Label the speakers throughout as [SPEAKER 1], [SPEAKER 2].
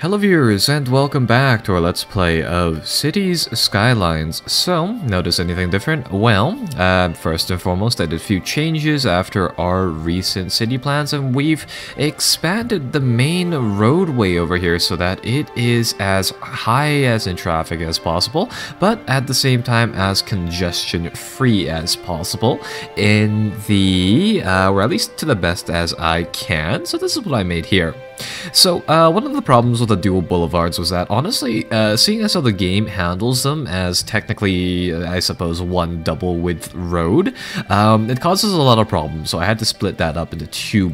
[SPEAKER 1] Hello viewers, and welcome back to our Let's Play of Cities Skylines. So, notice anything different? Well, first and foremost, I did a few changes after our recent city plans, and we've expanded the main roadway over here so that it is as high as in traffic as possible, but at the same time as congestion-free as possible in the, or at least to the best as I can. So this is what I made here. So, one of the problems with the dual boulevards was that, honestly, seeing as how the game handles them as technically, I suppose, one double width road, it causes a lot of problems, so I had to split that up into two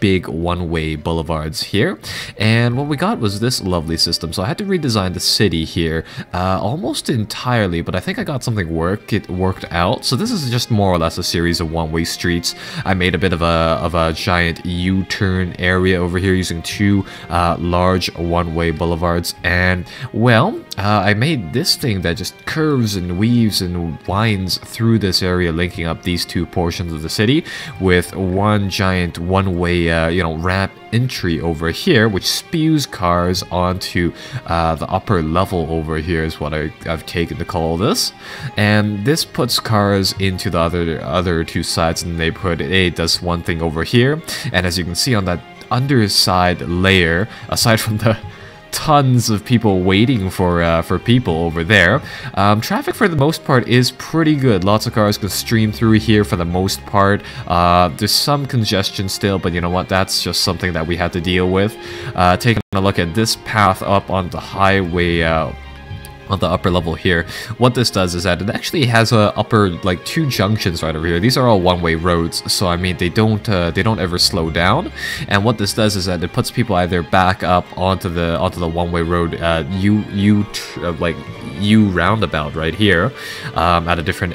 [SPEAKER 1] big one-way boulevards here, and what we got was this lovely system. So I had to redesign the city here almost entirely, but I think I got something worked out. So this is just more or less a series of one-way streets. I made a bit of a giant U-turn area over here using two large one-way boulevards, and well, I made this thing that just curves and weaves and winds through this area, linking up these two portions of the city with one giant one-way ramp entry over here, which spews cars onto the upper level over here is what I've taken to call this, and this puts cars into the other two sides in the neighborhood. It does one thing over here, and as you can see on that underside layer, aside from the tons of people waiting for people over there, traffic for the most part is pretty good. Lots of cars can stream through here for the most part. There's some congestion still, but you know what, that's just something that we had to deal with. Taking a look at this path up on the highway on the upper level here, what this does is that it actually has a two junctions right over here. These are all one-way roads, so I mean they don't ever slow down. And what this does is that it puts people either back up onto the one-way road, U roundabout right here, at a different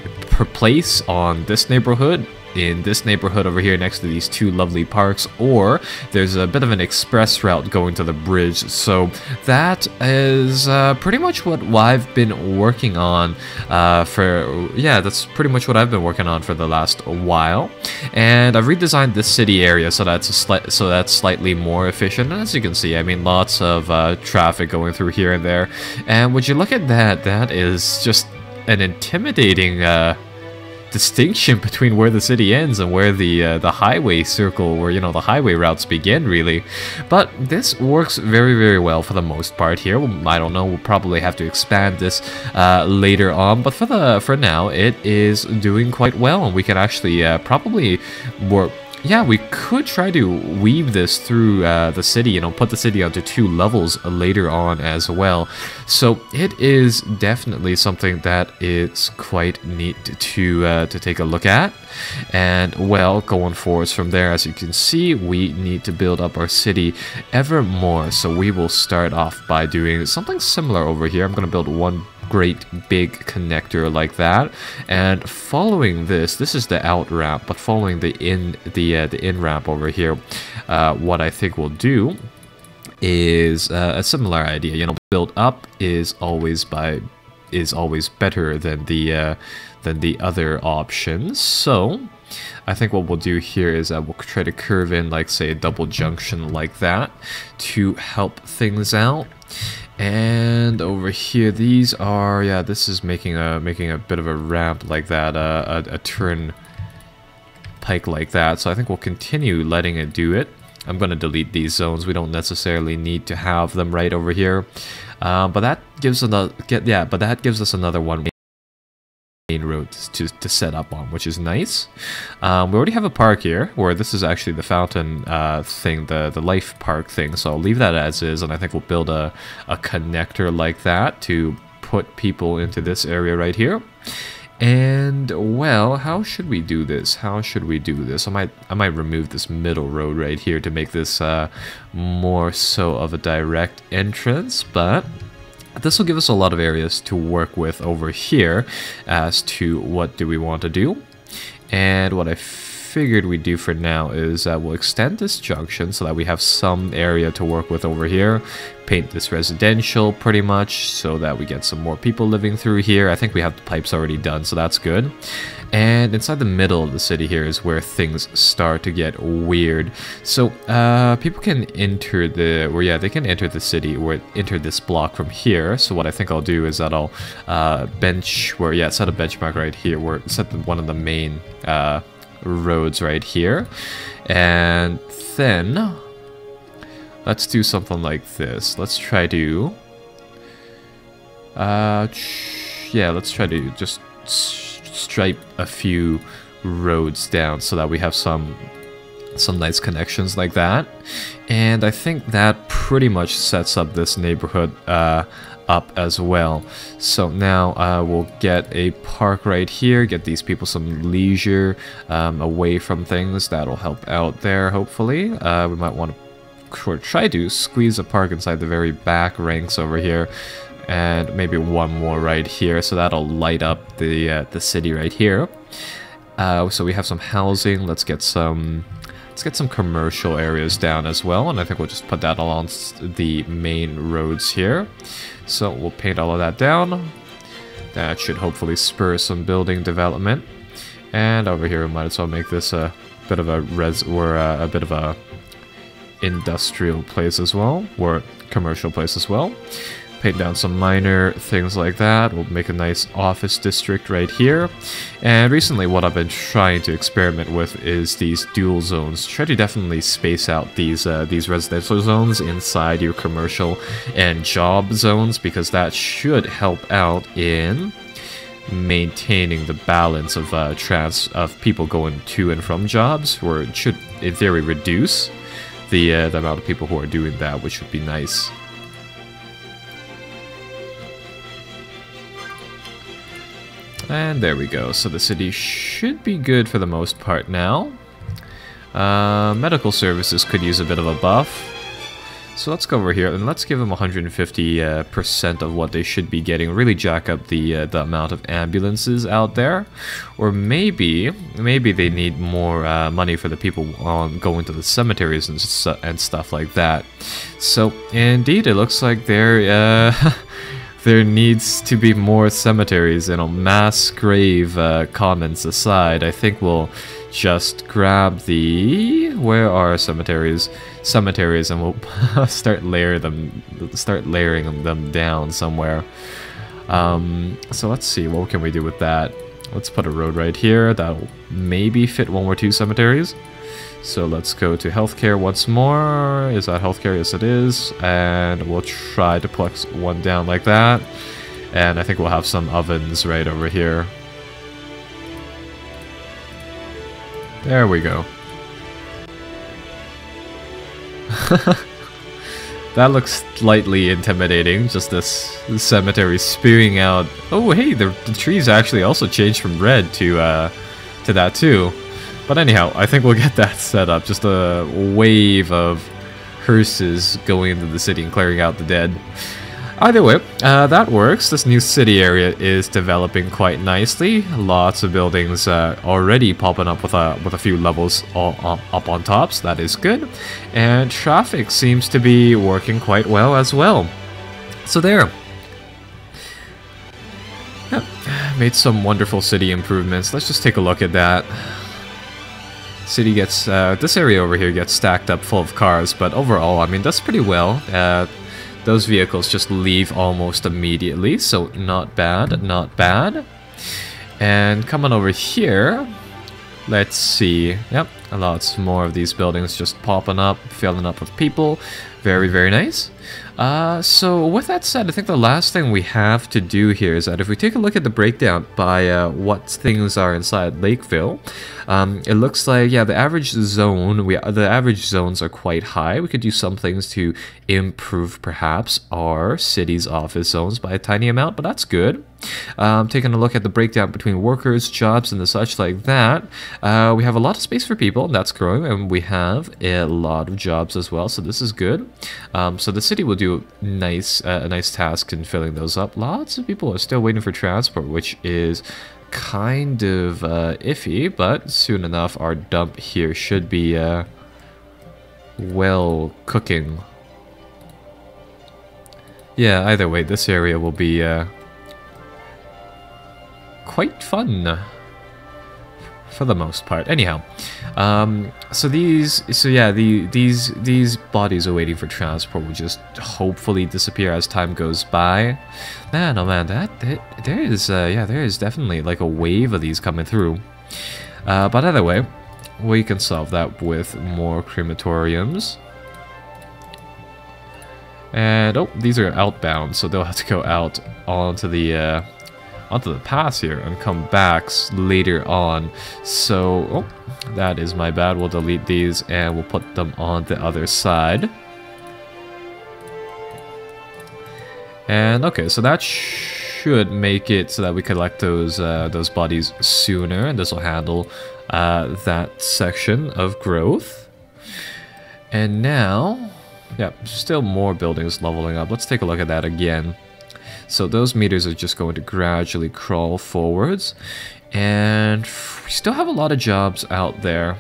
[SPEAKER 1] place on this neighborhood, in this neighborhood over here next to these two lovely parks, or there's a bit of an express route going to the bridge. So that is pretty much what I've been working on that's pretty much what I've been working on for the last while. And I've redesigned this city area so that's slightly more efficient. And as you can see, I mean, lots of traffic going through here and there. And would you look at that, that is just an intimidating distinction between where the city ends and where the highway circle, where the highway routes begin, really. But this works very, very well for the most part here. I don't know, we'll probably have to expand this later on, but for now it is doing quite well, and we can actually probably work. Yeah, we could try to weave this through the city, put the city onto two levels later on as well. So it is definitely something that is quite neat to take a look at. And well, going forwards from there, as you can see, we need to build up our city ever more. So we will start off by doing something similar over here. I'm going to build one great big connector like that, and following this is the out ramp, but following the in ramp over here, what I think we'll do is a similar idea. Build up is always better than the other options. So I think what we'll do here is that we'll try to curve in, like, say, a double junction like that to help things out. And over here, these are, yeah, this is making a bit of a ramp like that, a turn pike like that. So I think we'll continue letting it do it. I'm going to delete these zones. We don't necessarily need to have them right over here, but that gives us another one main road to set up on, which is nice. We already have a park here, where this is actually the fountain thing, the life park thing, so I'll leave that as is, and I think we'll build a connector like that to put people into this area right here. And well, how should we do this? I might remove this middle road right here to make this more so of a direct entrance, but this will give us a lot of areas to work with over here as to what do we want to do. And what I figured we'd do for now is we'll extend this junction so that we have some area to work with over here. Paint this residential pretty much so that we get some more people living through here. I think we have the pipes already done, so that's good. And inside the middle of the city here is where things start to get weird. So people can enter the, or yeah, they can enter the city or enter this block from here. So what I think I'll do is that I'll set a benchmark right here, where set one of the main roads right here, and then let's do something like this. Let's try to let's try to just stripe a few roads down so that we have some nice connections like that. And I think that pretty much sets up this neighborhood up as well. So now we'll get a park right here, get these people some leisure away from things. That'll help out there, hopefully. We might want to try to squeeze a park inside the very back ranks over here, and maybe one more right here, so that'll light up the city right here. So we have some housing. Let's get some commercial areas down as well, and I think we'll just put that along the main roads here. So we'll paint all of that down. That should hopefully spur some building development. And over here, we might as well make this a bit of a a bit of a industrial place as well, or commercial place as well. Paint down some minor things like that. We'll make a nice office district right here. And recently what I've been trying to experiment with is these dual zones. Try to definitely space out these residential zones inside your commercial and job zones, because that should help out in maintaining the balance of people going to and from jobs, or it should in theory reduce the amount of people who are doing that, which would be nice. And there we go. So the city should be good for the most part now. Medical services could use a bit of a buff. So let's go over here and let's give them 150% of what they should be getting. Really jack up the amount of ambulances out there. Or maybe they need more money for the people going to the cemeteries and stuff like that. So indeed, it looks like they're... there needs to be more cemeteries, mass grave comments aside. I think we'll just grab the... Where are cemeteries? Cemeteries, and we'll start layering them down somewhere. So let's see, what can we do with that? Let's put a road right here. That'll maybe fit 1 or 2 cemeteries. So let's go to healthcare once more. Is that healthcare? Yes, it is. And we'll try to plex one down like that. And I think we'll have some ovens right over here. There we go. That looks slightly intimidating, just this cemetery spewing out. Oh, hey, the trees actually also changed from red to that too. But anyhow, I think we'll get that set up. Just a wave of hearses going into the city and clearing out the dead. Either way, that works. This new city area is developing quite nicely. Lots of buildings already popping up with a few levels up on top, so that is good. And traffic seems to be working quite well as well. So there. Yep. Made some wonderful city improvements. Let's just take a look at that. City gets, this area over here gets stacked up full of cars, but overall, I mean, that's pretty well. Those vehicles just leave almost immediately, so not bad, not bad. And coming over here, let's see, yep, lots more of these buildings just popping up, filling up with people. Very, very nice. So with that said, I think the last thing we have to do here is that if we take a look at the breakdown by what things are inside Lakeville, it looks like, yeah, the average zones are quite high. We could do some things to improve perhaps our city's office zones by a tiny amount, but that's good. Taking a look at the breakdown between workers, jobs, and the such like that, we have a lot of space for people, and that's growing, and we have a lot of jobs as well, so this is good. So the city will do a nice task in filling those up. Lots of people are still waiting for transport, which is kind of iffy, but soon enough our dump here should be well cooking. Yeah, either way, this area will be quite fun for the most part. Anyhow, these bodies awaiting for transport will just hopefully disappear as time goes by. Man, oh man, there is definitely like a wave of these coming through. But either way, we can solve that with more crematoriums. And oh, these are outbound, so they'll have to go out onto the pass here and come back later on. So, oh, that is my bad. We'll delete these and we'll put them on the other side. And okay, so that should make it so that we collect those bodies sooner, and this will handle that section of growth. And now, yeah, still more buildings leveling up. Let's take a look at that again. So those meters are just going to gradually crawl forwards, and we still have a lot of jobs out there.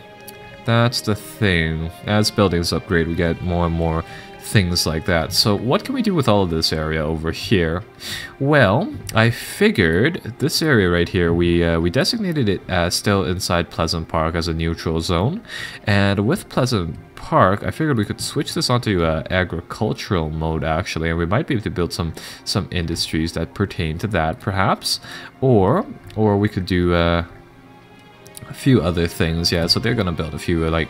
[SPEAKER 1] That's the thing. As buildings upgrade, we get more and more things like that. So what can we do with all of this area over here? Well, I figured this area right here, we designated it as still inside Pleasant Park as a neutral zone, and with Pleasant Park, I figured we could switch this onto agricultural mode actually, and we might be able to build some industries that pertain to that perhaps, or we could do a few other things. Yeah, so they're gonna build a few like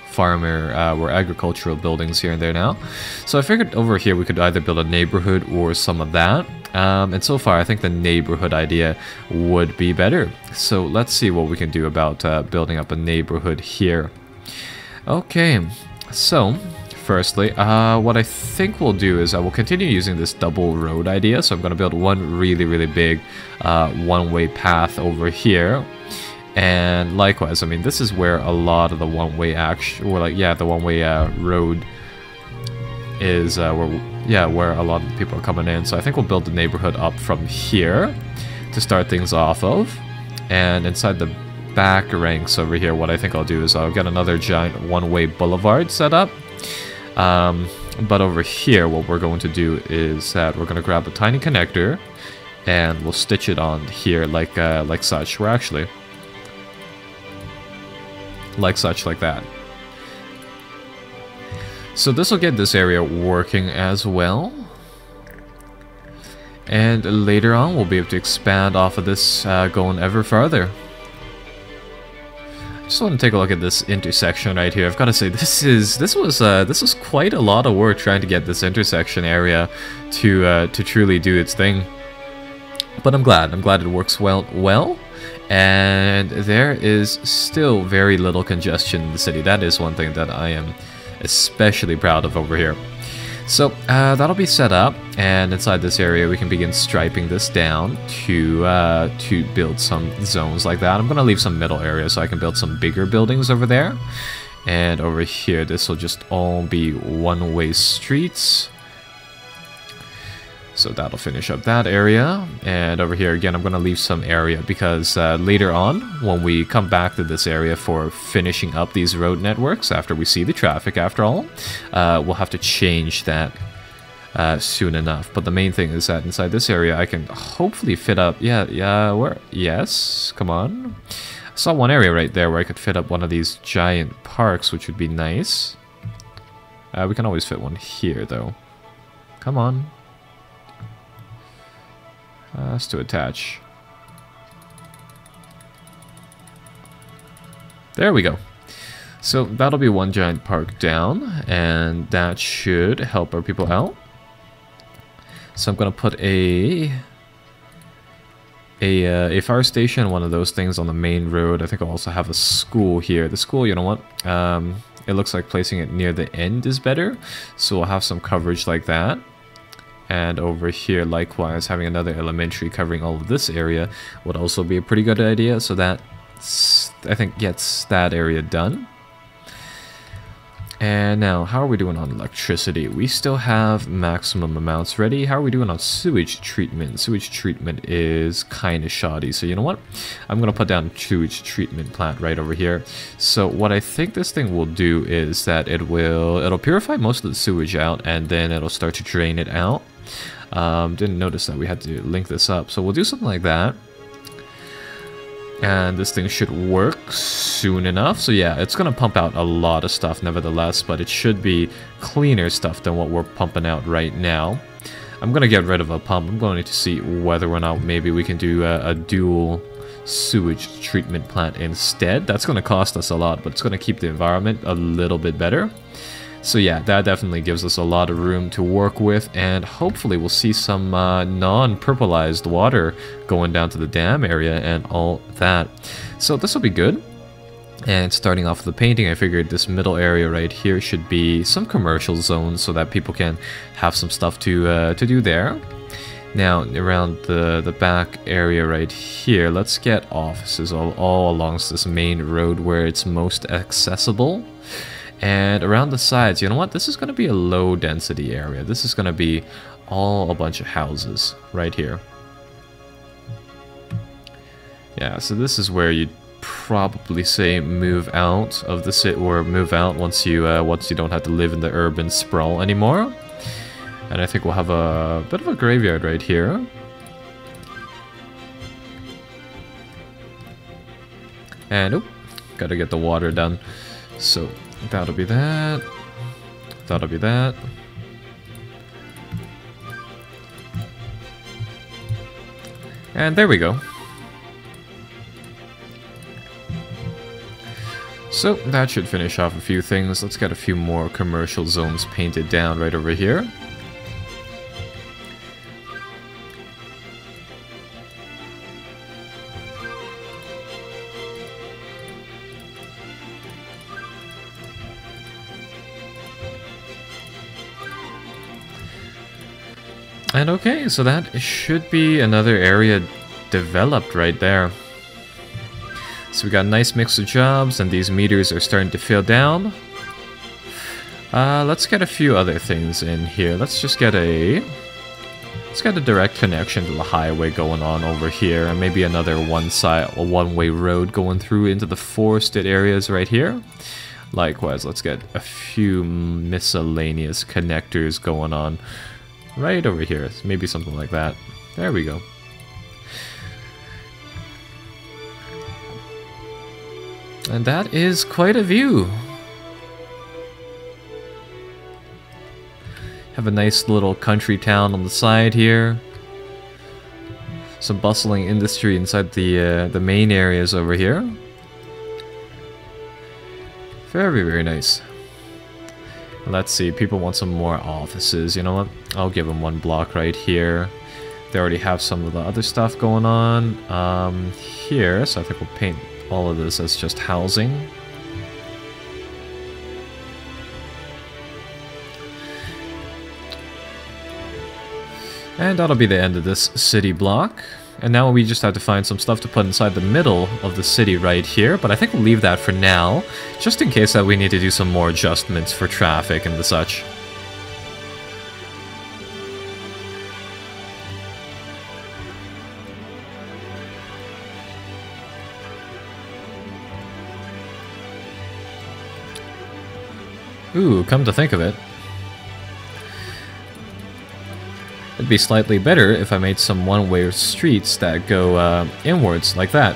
[SPEAKER 1] farmer or agricultural buildings here and there now. So I figured over here we could either build a neighborhood or some of that. And so far I think the neighborhood idea would be better. So let's see what we can do about building up a neighborhood here. Okay, so firstly, what I think we'll do is I will continue using this double road idea. So I'm going to build one really big one-way path over here. And likewise, I mean, this is where a lot of the one-way action, or like, yeah, the one-way road is where a lot of people are coming in. So I think we'll build the neighborhood up from here to start things off of. And inside the back ranks over here, what I think I'll do is I'll get another giant one-way boulevard set up. But over here, what we're going to do is that we're going to grab a tiny connector and we'll stitch it on here like such. We're actually like that. So this will get this area working as well. And later on, we'll be able to expand off of this, going ever farther. Just want to take a look at this intersection right here. I've got to say, this was quite a lot of work trying to get this intersection area to truly do its thing. But I'm glad it works well. And there is still very little congestion in the city. That is one thing that I am especially proud of over here. So that'll be set up, and inside this area we can begin striping this down to build some zones like that. I'm gonna leave some middle areas so I can build some bigger buildings over there. And over here, this will just all be one-way streets. So that'll finish up that area. And over here again, I'm going to leave some area because later on, when we come back to this area for finishing up these road networks, after we see the traffic after all, we'll have to change that soon enough. But the main thing is that inside this area, I can hopefully fit up, yes, come on. I saw one area right there where I could fit up one of these giant parks, which would be nice. We can always fit one here though. Come on. That's to attach. There we go. So that'll be one giant park down, and that should help our people out. So I'm gonna put a fire station, one of those things on the main road. I think I'll also have a school here. The school, you know what? It looks like placing it near the end is better, so we'll have some coverage like that. And over here, likewise, having another elementary covering all of this area would also be a pretty good idea. So that, I think, gets that area done. And now, how are we doing on electricity? We still have maximum amounts ready. How are we doing on sewage treatment? Sewage treatment is kind of shoddy. So you know what? I'm going to put down sewage treatment plant right over here. So what I think this thing will do is that it'll purify most of the sewage out, and then it'll start to drain it out. Didn't notice that we had to link this up. So we'll do something like that. And this thing should work soon enough. So yeah, it's going to pump out a lot of stuff nevertheless, but it should be cleaner stuff than what we're pumping out right now. I'm going to get rid of a pump. I'm going to see whether or not maybe we can do a dual sewage treatment plant instead. That's going to cost us a lot, but it's going to keep the environment a little bit better. So yeah, that definitely gives us a lot of room to work with, and hopefully we'll see some non-purpleized water going down to the dam area and all that. So this will be good. And starting off with the painting, I figured this middle area right here should be some commercial zones so that people can have some stuff to do there. Now, around the back area right here, let's get offices all along this main road where it's most accessible. And around the sides, you know what? This is going to be a low density area. This is going to be all a bunch of houses right here. Yeah, so this is where you'd probably say move out of the city, or move out once you don't have to live in the urban sprawl anymore. And I think we'll have a bit of a graveyard right here. And oh, gotta get the water done. So that'll be that. That'll be that. And there we go. So that should finish off a few things. Let's get a few more commercial zones painted down right over here. And okay, so that should be another area developed right there. So we got a nice mix of jobs, and these meters are starting to fill down. Let's get a few other things in here. Let's get a direct connection to the highway going on over here, and maybe another one-way road going through into the forested areas right here. Likewise, let's get a few miscellaneous connectors going on right over here. Maybe something like that. There we go. And that is quite a view. Have a nice little country town on the side here. Some bustling industry inside the main areas over here. Very, very nice. Let's see, people want some more offices. You know what? I'll give them one block right here. They already have some of the other stuff going on here, so I think we'll paint all of this as just housing. And that'll be the end of this city block. And now we just have to find some stuff to put inside the middle of the city right here, but I think we'll leave that for now, just in case that we need to do some more adjustments for traffic and the such. Ooh, come to think of it, it'd be slightly better if I made some one-way streets that go inwards like that.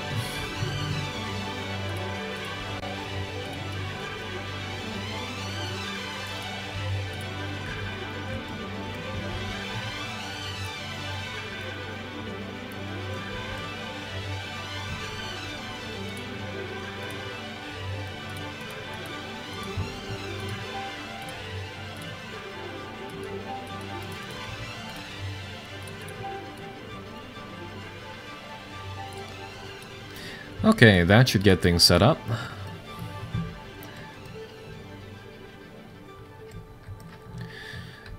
[SPEAKER 1] Okay, that should get things set up.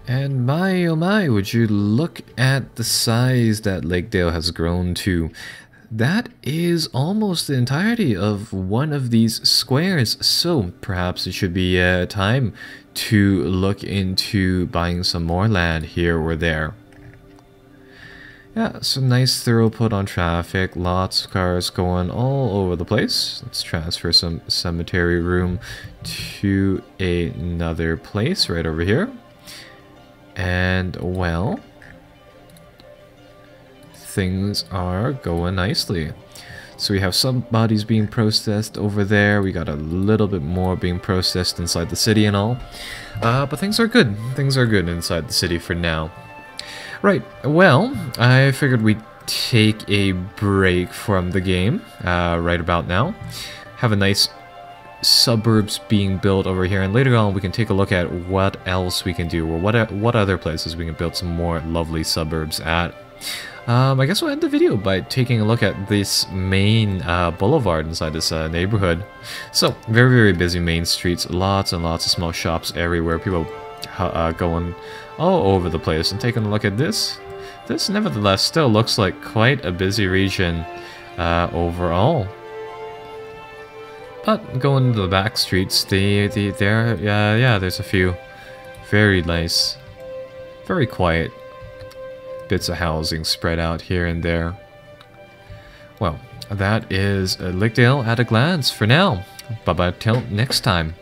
[SPEAKER 1] And my oh my, would you look at the size that Lakedale has grown to. that is almost the entirety of one of these squares, so perhaps it should be time to look into buying some more land here or there. Yeah, some nice throughput on traffic, lots of cars going all over the place. Let's transfer some cemetery room to another place right over here. And, well, things are going nicely. So we have some bodies being processed over there. We got a little bit more being processed inside the city and all. But things are good. Things are good inside the city for now. Right, well, I figured we'd take a break from the game right about now. Have a nice suburbs being built over here, and later on we can take a look at what else we can do, or what other places we can build some more lovely suburbs at. I guess we'll end the video by taking a look at this main boulevard inside this neighborhood. So, very, very busy main streets, lots and lots of small shops everywhere, people going all over the place. And taking a look at this, nevertheless still looks like quite a busy region overall. But going to the back streets, there's a few very nice, very quiet bits of housing spread out here and there. Well, that is Lickdale at a glance for now. Bye-bye till next time.